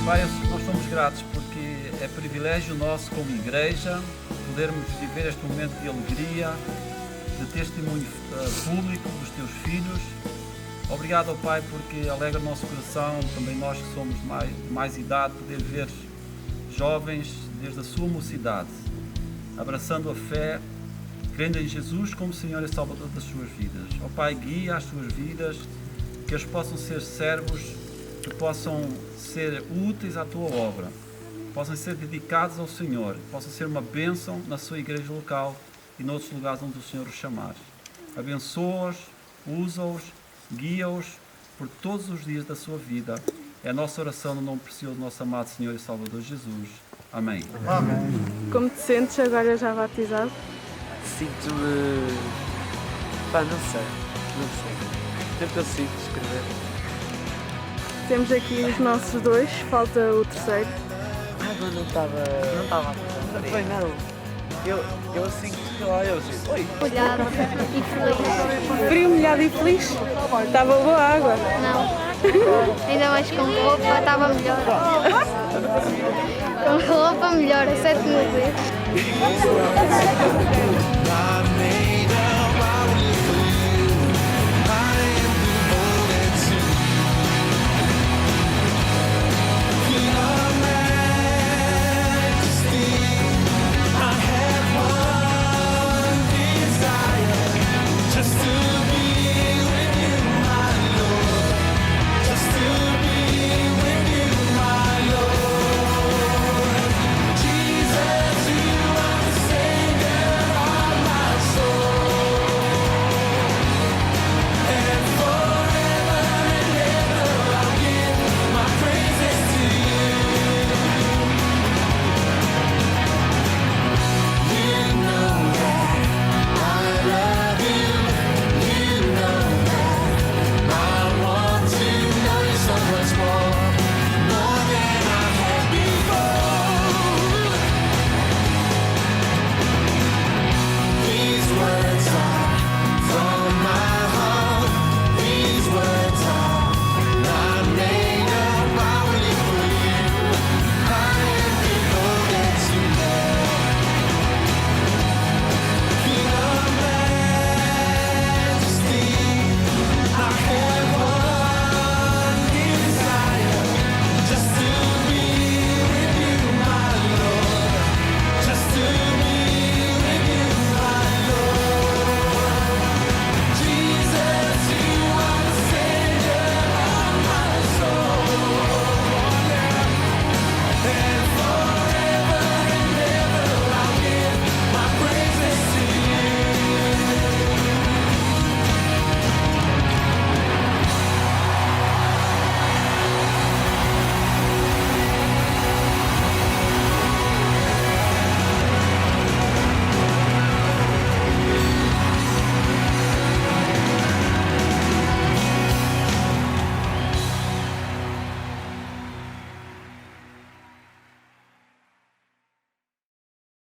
Pai, nós somos gratos porque é privilégio nosso como igreja podermos viver este momento de alegria, de testemunho público dos teus filhos. Obrigado, Pai, porque alegra o nosso coração, também nós que somos de mais idade, poder ver jovens desde a sua mocidade, abraçando a fé, crendo em Jesus como Senhor e Salvador das suas vidas. Ó Pai, guia as suas vidas, que eles possam ser servos, que possam ser úteis à tua obra, possam ser dedicados ao Senhor, possam ser uma bênção na sua igreja local e noutros lugares onde o Senhor os chamar. Abençoa-os, usa-os, guia-os por todos os dias da sua vida. É a nossa oração no nome precioso do nosso amado Senhor e Salvador Jesus. Amém. Amém. Como te sentes agora já batizado? Sinto-me... Pá, não sei. Não consigo descrever. Temos aqui os nossos dois, falta o terceiro. Mas não estava... Não estava. Não foi nada. Eu assim que lá, eu disse, oi. Molhado e feliz. Frio, molhado e feliz. Estava boa a água. Não. Ainda mais com roupa, estava melhor. Com roupa melhor, 7 mil vezes.